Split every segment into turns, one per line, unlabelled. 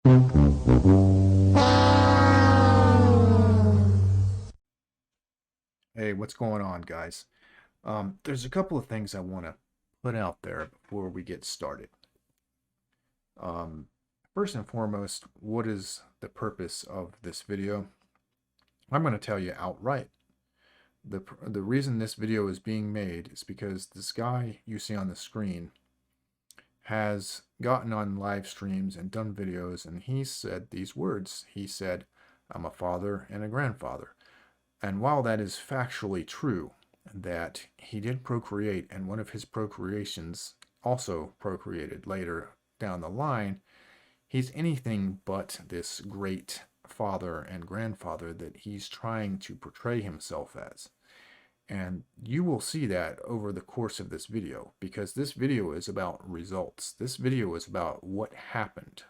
Hey, what's going on, guys? There's a couple of things I want to put out there before we get started. Um, First and foremost, what is the purpose of this video? I'm going to tell you outright. The reason this video is being made is because this guy you see on the screen has gotten on live streams and done videos, and he said these words. He said, "I'm a father and a grandfather." And while that is factually true, that he did procreate, and one of his procreations also procreated later down the line, he's anything but this great father and grandfather that he's trying to portray himself as. And you will see that over the course of this video, because this video is about results. This video is about what happened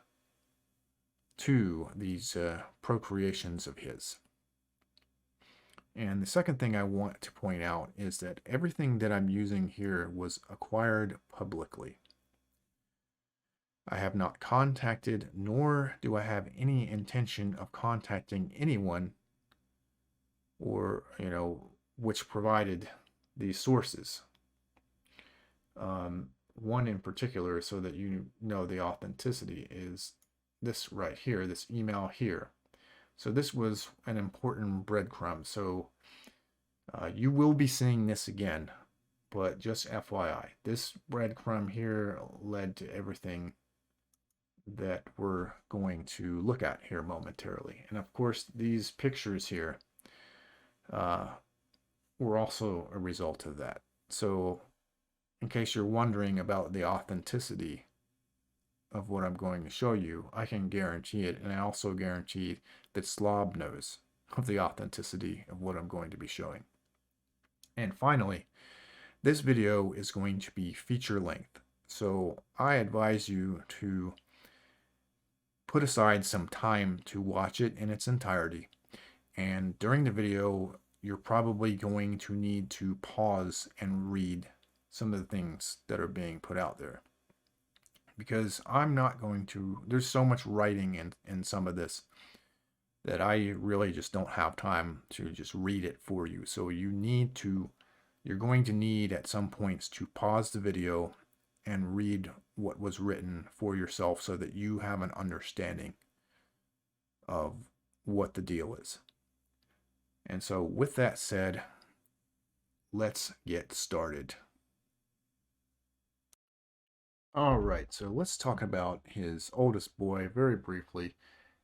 to these procreations of his. And the second thing I want to point out is that everything that I'm using here was acquired publicly. I have not contacted, nor do I have any intention of contacting anyone or, which provided these sources. One in particular, so that you know the authenticity, is this right here, this email here. So this was an important breadcrumb. So you will be seeing this again, but just FYI, this breadcrumb here led to everything that we're going to look at here momentarily. And of course, these pictures here were also a result of that. So in case you're wondering about the authenticity of what I'm going to show you, I can guarantee it, and I also guarantee that Slob knows of the authenticity of what I'm going to be showing. And finally, this video is going to be feature length. So I advise you to put aside some time to watch it in its entirety. And during the video, you're probably going to need to pause and read some of the things that are being put out there. Because I'm not going to, there's so much writing in some of this that I really just don't have time to just read it for you. So you're going to need at some points to pause the video and read what was written for yourself so that you have an understanding of what the deal is. And so with that said, let's get started. All right, so let's talk about his oldest boy very briefly.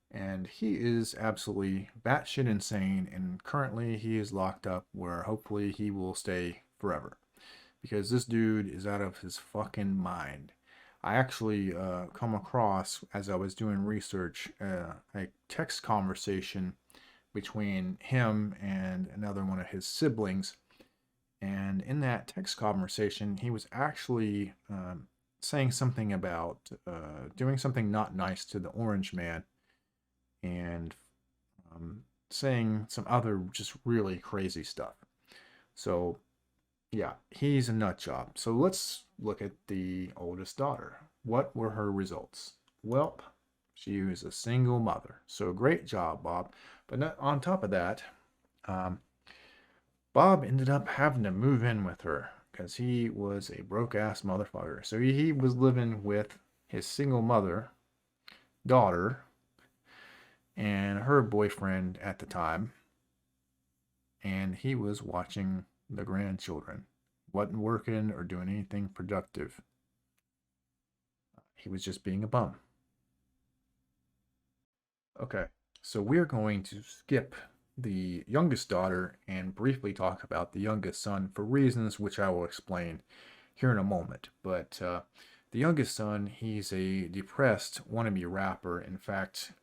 And he is absolutely batshit insane, and currently he is locked up where hopefully he will stay forever. Because this dude is out of his fucking mind. I actually come across, as I was doing research, a text conversation between him and another one of his siblings. And in that text conversation, he was actually saying something about doing something not nice to the Orange Man, and saying some other just really crazy stuff. So, yeah, he's a nut job. So let's look at the oldest daughter. What were her results? Well, she was a single mother. So great job, Bob. But not, on top of that, Bob ended up having to move in with her because he was a broke ass motherfucker. So he was living with his single mother, daughter, and her boyfriend at the time, and he was watching the grandchildren. Wasn't working or doing anything productive. He was just being a bum. Okay, so we're going to skip the youngest daughter and briefly talk about the youngest son for reasons which I will explain here in a moment. But the youngest son, he's a depressed wannabe rapper. In fact,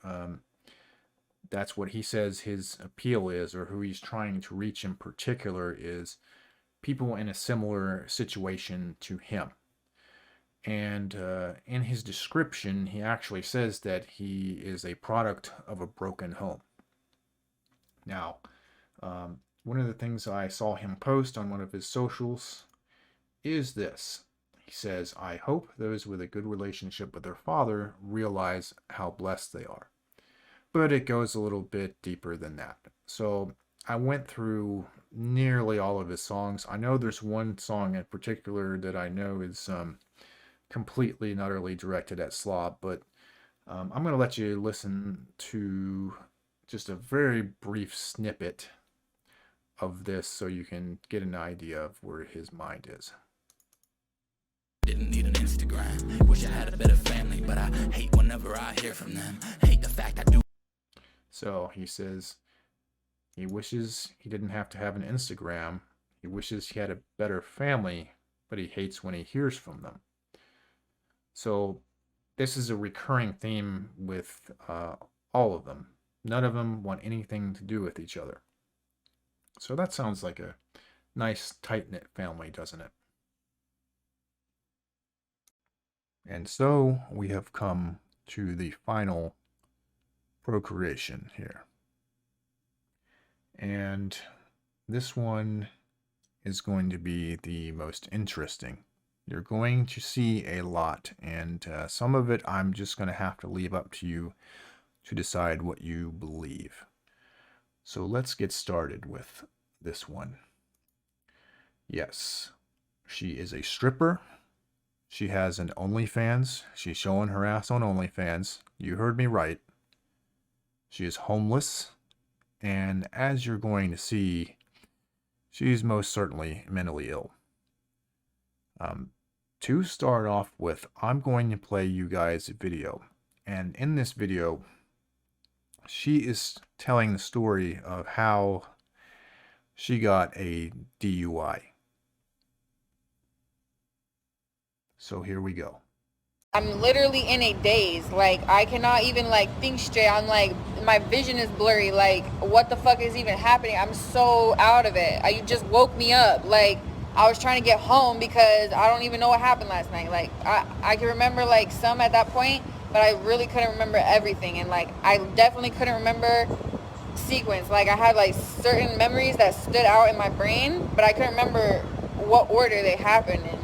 that's what he says his appeal is, or who he's trying to reach in particular, is people in a similar situation to him. And in his description, he actually says that he is a product of a broken home. Now, one of the things I saw him post on one of his socials is this. he says, I hope those with a good relationship with their father realize how blessed they are. But it goes a little bit deeper than that. So I went through nearly all of his songs. I know there's one song in particular that I know is completely and utterly directed at Slob, but I'm going to let you listen to just a very brief snippet of this so you can get an idea of where his mind is.
Didn't need an Instagram. Wish I had a better family, but I hate whenever I hear from them. Hate the fact I do.
So he says he wishes he didn't have to have an Instagram. He wishes he had a better family, but he hates when he hears from them. So this is a recurring theme with all of them. None of them want anything to do with each other. So that sounds like a nice, tight-knit family, doesn't it? And so we have come to the final procreation here. And this one is going to be the most interesting. You're going to see a lot, and some of it I'm just going to have to leave up to you to decide what you believe. So let's get started with this one. Yes, she is a stripper. She has an OnlyFans. She's showing her ass on OnlyFans. You heard me right. She is homeless. And as you're going to see, she's most certainly mentally ill. To start off with, I'm going to play you guys a video. And in this video, she is telling the story of how she got a DUI. So here we go.
I'm literally in a daze. Like, I cannot even, like, think straight. I'm like, my vision is blurry. Like, what the fuck is even happening? I'm so out of it. You just woke me up. Like, I was trying to get home because I don't even know what happened last night. Like, I can remember, like, some at that point, but I really couldn't remember everything. And, like, I definitely couldn't remember sequence. Like, I had, like, certain memories that stood out in my brain, but I couldn't remember what order they happened in.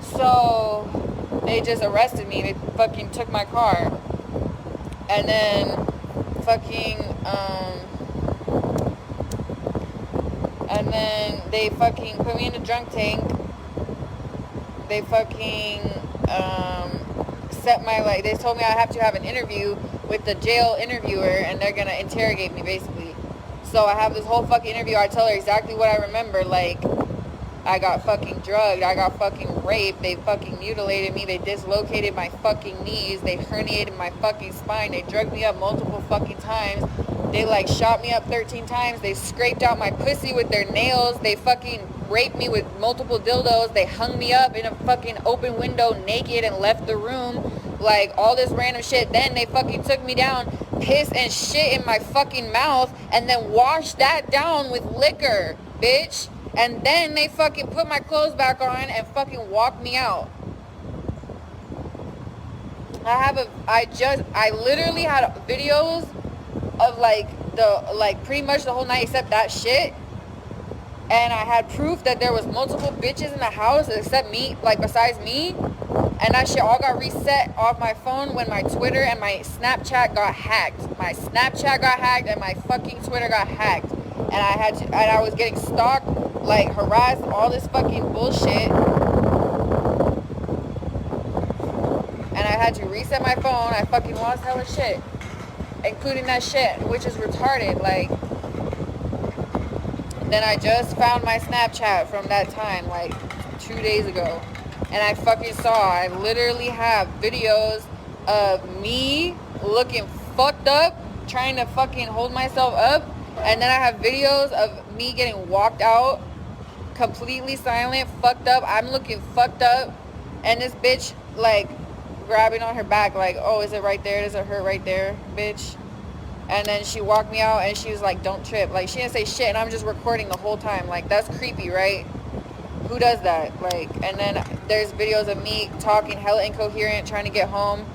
So they just arrested me. They fucking took my car. And then fucking, and then they fucking put me in a drunk tank. They fucking, set my, like, they told me I have to have an interview with the jail interviewer and they're gonna interrogate me, basically. So I have this whole fucking interview. I tell her exactly what I remember, like, I got fucking drugged. I got fucking raped. They fucking mutilated me. They dislocated my fucking knees. They herniated my fucking spine. They drugged me up multiple fucking times. They, like, shot me up 13 times. They scraped out my pussy with their nails. They fucking raped me with multiple dildos. They hung me up in a fucking open window naked and left the room. Like, all this random shit. Then they fucking took me down, pissed and shit in my fucking mouth, and then washed that down with liquor, bitch. And then they fucking put my clothes back on and fucking walked me out. I literally had videos of, like, pretty much the whole night except that shit. And I had proof that there was multiple bitches in the house except me, like, besides me. And that shit all got reset off my phone when my Twitter and my Snapchat got hacked. My Snapchat got hacked and my fucking Twitter got hacked. And I was getting stalked, like, harassed, all this fucking bullshit. And I had to reset my phone. I fucking lost hella shit, including that shit, which is retarded. Like, then I just found my Snapchat from that time, like, 2 days ago. And I fucking saw, I literally have videos of me looking fucked up, trying to fucking hold myself up. And then I have videos of me getting walked out, completely silent, fucked up. I'm looking fucked up. And this bitch, like, grabbing on her back, like, oh, is it right there? Does it hurt right there, bitch? And then she walked me out and she was like, don't trip. Like, she didn't say shit and I'm just recording the whole time. Like, that's creepy, right? Who does that? Like, and then there's videos of me talking hella incoherent, trying to get home.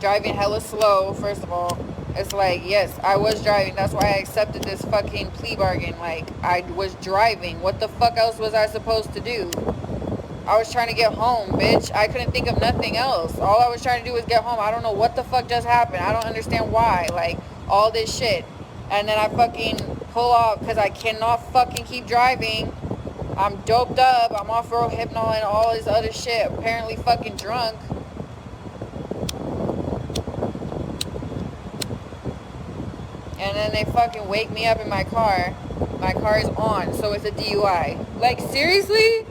Driving hella slow, first of all. It's like, yes, I was driving. That's why I accepted this fucking plea bargain. Like, I was driving. What the fuck else was I supposed to do? I was trying to get home, bitch. I couldn't think of nothing else. All I was trying to do was get home. I don't know what the fuck just happened. I don't understand why. Like, all this shit. And then I fucking pull off because I cannot fucking keep driving. I'm doped up. I'm off Rohypnol and all this other shit. Apparently fucking drunk. And then they fucking wake me up in my car. My car is on, so it's a DUI. Like, seriously?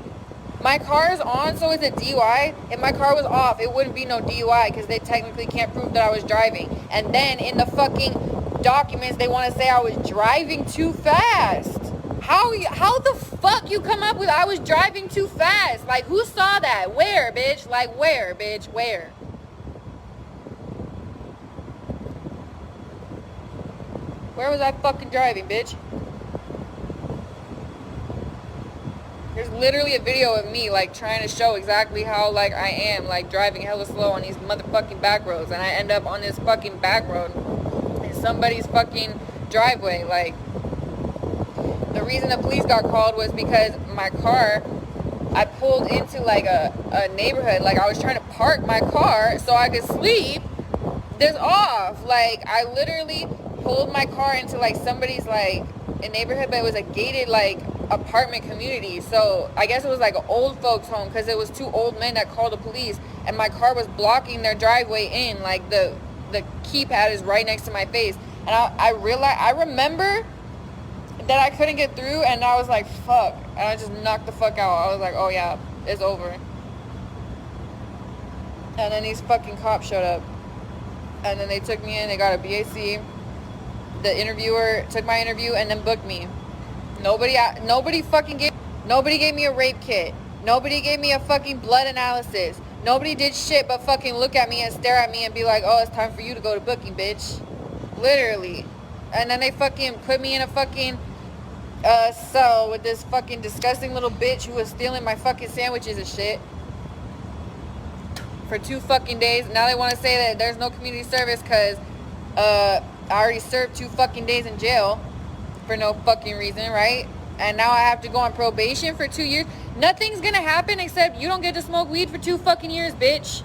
My car is on, so it's a DUI? If my car was off, it wouldn't be no DUI because they technically can't prove that I was driving. And then in the fucking documents, they want to say I was driving too fast. How the fuck you come up with I was driving too fast? Like, who saw that? Where, bitch? Like, where, bitch? Where? Where was I fucking driving, bitch? There's literally a video of me, like, trying to show exactly how, like, I am, like, driving hella slow on these motherfucking back roads. And I end up on this fucking back road in somebody's fucking driveway. Like, the reason the police got called was because my car, I pulled into, like, a neighborhood. Like, I was trying to park my car so I could sleep this off. Like, I literally pulled my car into, like, somebody's, like, a neighborhood, but it was a gated, like, apartment community. So I guess it was like an old folks home because it was two old men that called the police, and my car was blocking their driveway in. Like, the keypad is right next to my face, and I remember that I couldn't get through, and I was like, fuck, and I just knocked the fuck out. I was like, oh yeah, it's over. And then these fucking cops showed up, and then they took me in. They got a BAC. The interviewer took my interview and then booked me. Nobody gave me a rape kit. Nobody gave me a fucking blood analysis. Nobody did shit but fucking look at me and stare at me and be like, oh, it's time for you to go to booking, bitch. Literally. And then they fucking put me in a fucking cell with this fucking disgusting little bitch who was stealing my fucking sandwiches and shit for 2 fucking days. Now they want to say that there's no community service because I already served 2 fucking days in jail for no fucking reason, right? And now I have to go on probation for 2 years. Nothing's gonna happen except you don't get to smoke weed for 2 fucking years, bitch.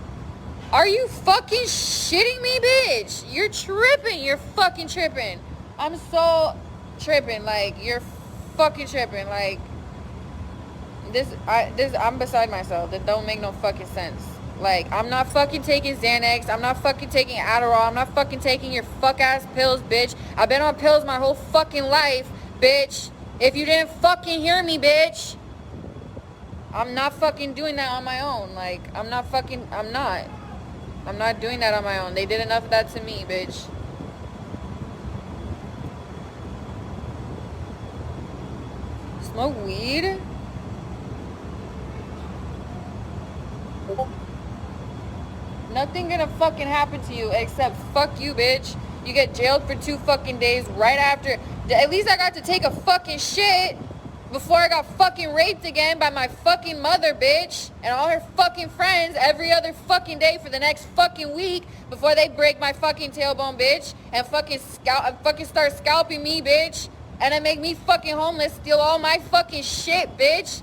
Are you fucking shitting me, bitch? You're tripping. You're fucking tripping. I'm so tripping. Like, you're fucking tripping. Like, I'm beside myself. That don't make no fucking sense. Like, I'm not fucking taking Xanax. I'm not fucking taking Adderall. I'm not fucking taking your fuck-ass pills, bitch. I've been on pills my whole fucking life, bitch. If you didn't fucking hear me, bitch. I'm not fucking doing that on my own. Like, I'm not doing that on my own. They did enough of that to me, bitch. Smoke weed? Nothing gonna fucking happen to you except fuck you, bitch. You get jailed for 2 fucking days right after. At least I got to take a fucking shit before I got fucking raped again by my fucking mother, bitch. And all her fucking friends every other fucking day for the next fucking week before they break my fucking tailbone, bitch. And fucking start scalping me, bitch. And then make me fucking homeless, steal all my fucking shit, bitch.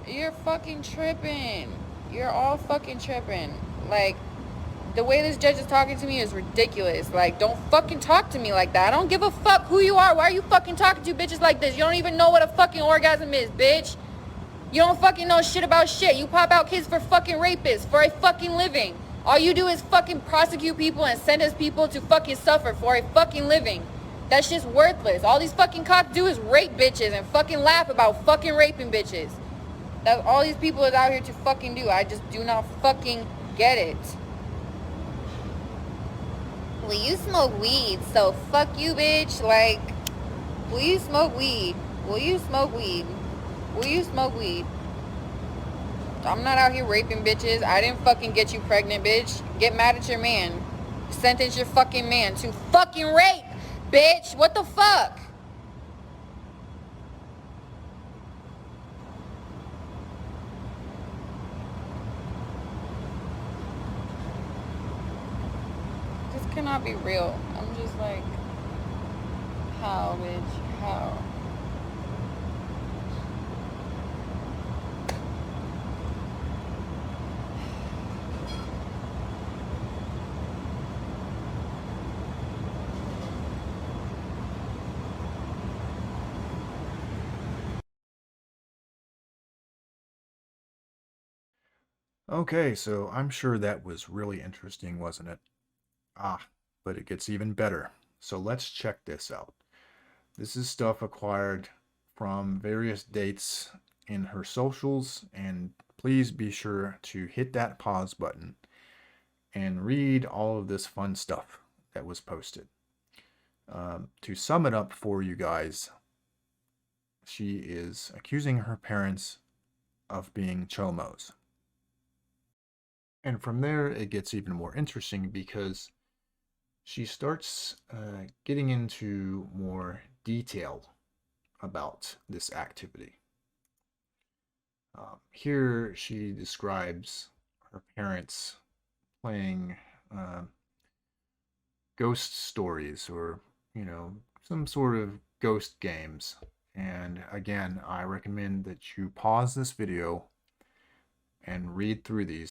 You're fucking tripping. You're all fucking tripping. Like, the way this judge is talking to me is ridiculous. Like, don't fucking talk to me like that. I don't give a fuck who you are. Why are you fucking talking to bitches like this? You don't even know what a fucking orgasm is, bitch. You don't fucking know shit about shit. You pop out kids for fucking rapists for a fucking living. All you do is fucking prosecute people and sentence people to fucking suffer for a fucking living. That shit's worthless. All these fucking cops do is rape bitches and fucking laugh about fucking raping bitches. That's all these people is out here to fucking do. I just do not fucking get it. Well, you smoke weed, so fuck you, bitch. Like, will you smoke weed? Will you smoke weed? Will you smoke weed? I'm not out here raping bitches. I didn't fucking get you pregnant, bitch. Get mad at your man. Sentence your fucking man to fucking rape, bitch. What the fuck? cannot be real. I'm just like, how, bitch? How?
Okay, so I'm sure that was really interesting, wasn't it? Ah, but it gets even better. So let's check this out. This is stuff acquired from various dates in her socials, and please be sure to hit that pause button and read all of this fun stuff that was posted. To sum it up for you guys, she is accusing her parents of being chomos. And from there, it gets even more interesting because she starts getting into more detail about this activity. Here, she describes her parents playing uh, ghost stories or, some sort of ghost games. And again, I recommend that you pause this video and read through these.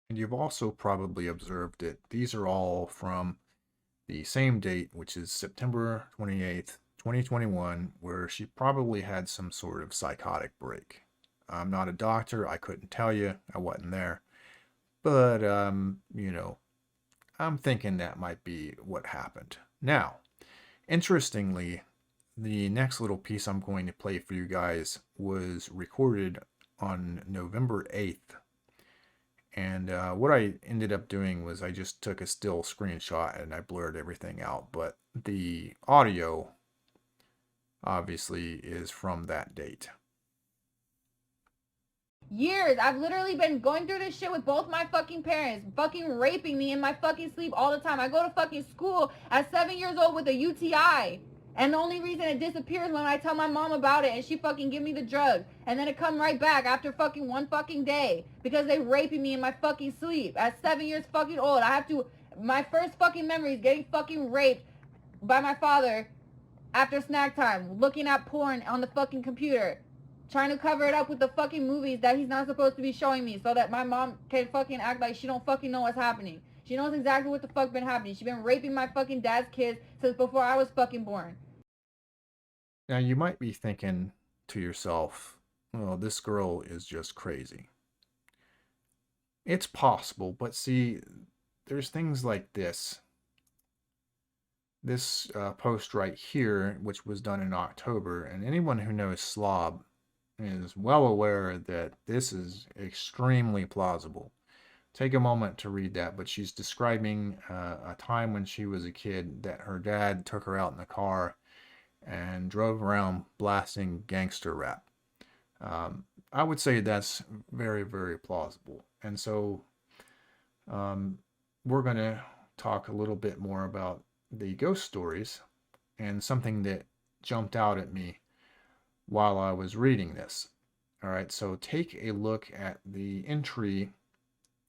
And you've also probably observed that these are all from the same date, which is September 28th, 2021, where she probably had some sort of psychotic break. I'm not a doctor, I couldn't tell you, I wasn't there. But, I'm thinking that might be what happened. Now, interestingly, the next little piece I'm going to play for you guys was recorded on November 8th. And what I ended up doing was I just took a still screenshot and I blurred everything out. But the audio, obviously, is from that date.
Years. I've literally been going through this shit with both my fucking parents, fucking raping me in my fucking sleep all the time. I go to fucking school at 7 years old with a UTI. And the only reason it disappears when I tell my mom about it and she fucking give me the drug. And then it come right back after fucking one fucking day. Because they raping me in my fucking sleep. At 7 years fucking old. I have to, my first fucking memory is getting fucking raped by my father after snack time. Looking at porn on the fucking computer. Trying to cover it up with the fucking movies that he's not supposed to be showing me so that my mom can fucking act like she don't fucking know what's happening. She knows exactly what the fuck been happening. She been raping my fucking dad's kids since before I was fucking born.
Now, you might be thinking to yourself, well, this girl is just crazy. It's possible, but see, there's things like this. This post right here, which was done in October, and anyone who knows Slob is well aware that this is extremely plausible. Take a moment to read that, but she's describing a time when she was a kid that her dad took her out in the car and drove around blasting gangster rap. I would say that's very, very plausible. And so we're going to talk a little bit more about the ghost stories and something that jumped out at me while I was reading this. All right, so take a look at the entry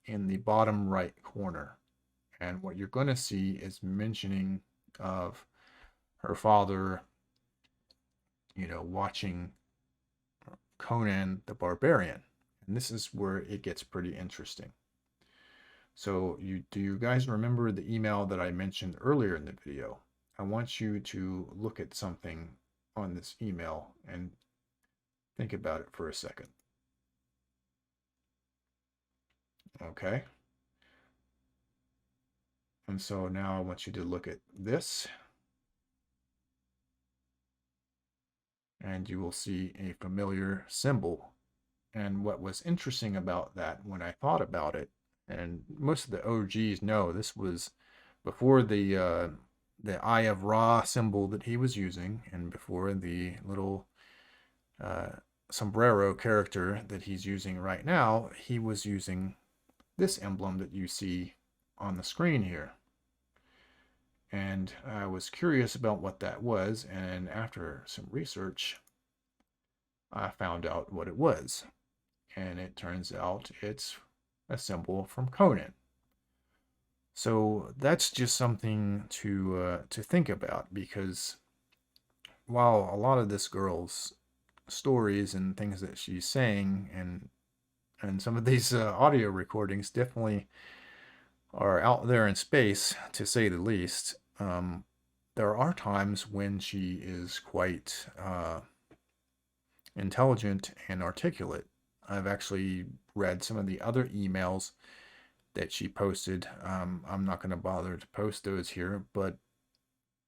in the bottom right corner. And what you're going to see is mentioning of her father, watching Conan the Barbarian. And this is where it gets pretty interesting. So do you guys remember the email that I mentioned earlier in the video? I want you to look at something on this email and think about it for a second. Okay. And so now I want you to look at this. And you will see a familiar symbol. And what was interesting about that when I thought about it, and most of the OGs know this was before the Eye of Ra symbol that he was using, and before the little sombrero character that he's using right now, he was using this emblem that you see on the screen here. And I was curious about what that was, and after some research, I found out what it was. And it turns out it's a symbol from Conan. So that's just something to think about, because while a lot of this girl's stories and things that she's saying and some of these audio recordings definitely are out there in space, to say the least, there are times when she is quite intelligent and articulate. I've actually read some of the other emails that she posted. I'm not going to bother to post those here, but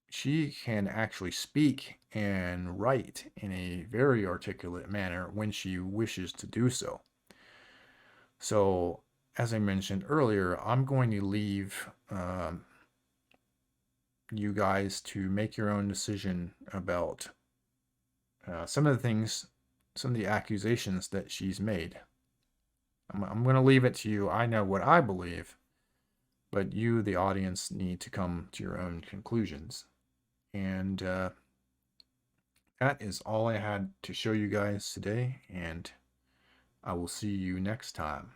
she can actually speak and write in a very articulate manner when she wishes to do so. So, as I mentioned earlier, I'm going to leave you guys to make your own decision about some of the things, some of the accusations that she's made. I'm going to leave it to you. I know what I believe, but you, the audience, need to come to your own conclusions. And that is all I had to show you guys today, and I will see you next time.